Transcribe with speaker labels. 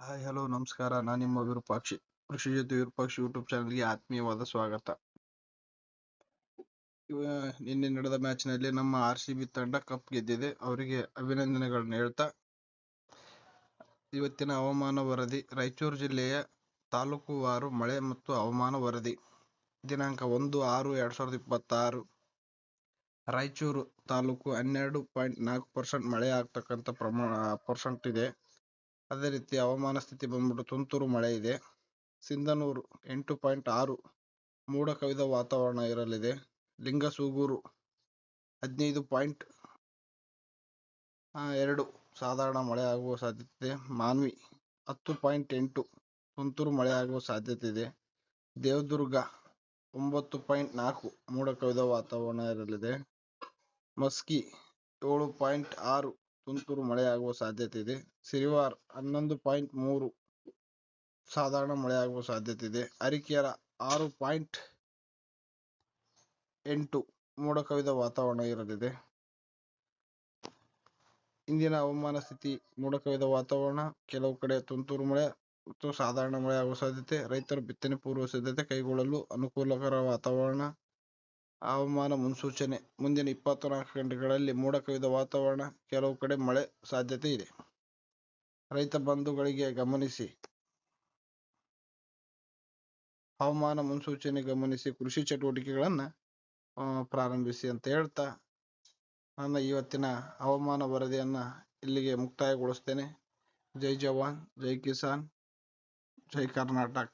Speaker 1: Hi hello ನಮಸ್ಕಾರ. ನಾನು ನಿಮ್ಮ ವಿರೂಪಾಕ್ಷಿ. ಕೃಷಿ ಜೊತೆ ವಿರೂಪಾಕ್ಷಿ ಯೂಟ್ಯೂಬ್ ಚಾನಲ್ಗೆ ಆತ್ಮೀಯವಾದ ಸ್ವಾಗತ. ನಿನ್ನೆ ನಡೆದ ಮ್ಯಾಚ್ನಲ್ಲಿ ನಮ್ಮ RCB ತಂಡ ಕಪ್ ಗೆದ್ದಿದೆ. ಅವರಿಗೆ ಅಭಿನಂದನೆಗಳನ್ನ ಹೇಳ್ತಾ, ಇವತ್ತಿನ ಹವಾಮಾನ ವರದಿ. ರಾಯಚೂರು ಜಿಲ್ಲೆಯ ತಾಲೂಕುವಾರು ಮಳೆ ಮತ್ತು ಹವಾಮಾನ ವರದಿ. ದಿನಾಂಕ 1/6/2026. ರಾಯಚೂರು ತಾಲೂಕು 12.4% ಮಳೆ ಆಗ್ತಕ್ಕಂಥ ಪರ್ಸೆಂಟ್ ಇದೆ. ಅದೇ ರೀತಿ ಹವಾಮಾನ ಸ್ಥಿತಿ ಬಂದ್ಬಿಟ್ಟು ತುಂತುರು ಮಳೆ ಇದೆ. ಸಿಂಧನೂರು 8.6 ಮೋಡ ಕವಿದ ವಾತಾವರಣ ಇರಲಿದೆ. ಲಿಂಗಸೂಗೂರು 15.2 ಸಾಧಾರಣ ಮಳೆ ಆಗುವ ಸಾಧ್ಯತೆ ಇದೆ. ಮಾನ್ವಿ 10.8 ತುಂತುರು ಮಳೆ ಆಗುವ ಸಾಧ್ಯತೆ ಇದೆ. ದೇವದುರ್ಗ 9.4 ಮೋಡ ಕವಿದ ವಾತಾವರಣ ಇರಲಿದೆ. ಮಸ್ಕಿ 7.6 ತುಂತುರು ಮಳೆ ಆಗುವ ಸಾಧ್ಯತೆ ಇದೆ. ಸಿರಿವಾರ 11.3 ಸಾಧಾರಣ ಮಳೆ ಆಗುವ ಸಾಧ್ಯತೆ ಇದೆ. ಅರಿಕೆರ 6.8 ಮೋಡ ಕವಿದ ವಾತಾವರಣ ಇರಲಿದೆ. ಇಂದಿನ ಹವಾಮಾನ ಸ್ಥಿತಿ: ಮೋಡ ಕವಿದ ವಾತಾವರಣ, ಕೆಲವು ಕಡೆ ತುಂತುರು ಮಳೆ ಮತ್ತು ಸಾಧಾರಣ ಮಳೆ ಆಗುವ ಸಾಧ್ಯತೆ. ರೈತರು ಬಿತ್ತನೆ ಪೂರ್ವ ಸಿದ್ಧತೆ ಕೈಗೊಳ್ಳಲು ಅನುಕೂಲಕರ ವಾತಾವರಣ. ಹವಾಮಾನ ಮುನ್ಸೂಚನೆ: ಮುಂದಿನ 24 ಗಂಟೆಗಳಲ್ಲಿ ಮೋಡ ಕವಿದ ವಾತಾವರಣ, ಕೆಲವು ಕಡೆ ಮಳೆ ಸಾಧ್ಯತೆ ಇದೆ. ರೈತ ಬಂಧುಗಳಿಗೆ ಗಮನಿಸಿ: ಹವಾಮಾನ ಮುನ್ಸೂಚನೆ ಗಮನಿಸಿ ಕೃಷಿ ಚಟುವಟಿಕೆಗಳನ್ನ ಪ್ರಾರಂಭಿಸಿ ಅಂತ ಹೇಳ್ತಾ, ನನ್ನ ಇವತ್ತಿನ ಹವಾಮಾನ ವರದಿಯನ್ನ ಇಲ್ಲಿಗೆ ಮುಕ್ತಾಯಗೊಳಿಸ್ತೇನೆ. ಜೈ ಜವಾನ್, ಜೈ ಕಿಸಾನ್, ಜೈ ಕರ್ನಾಟಕ.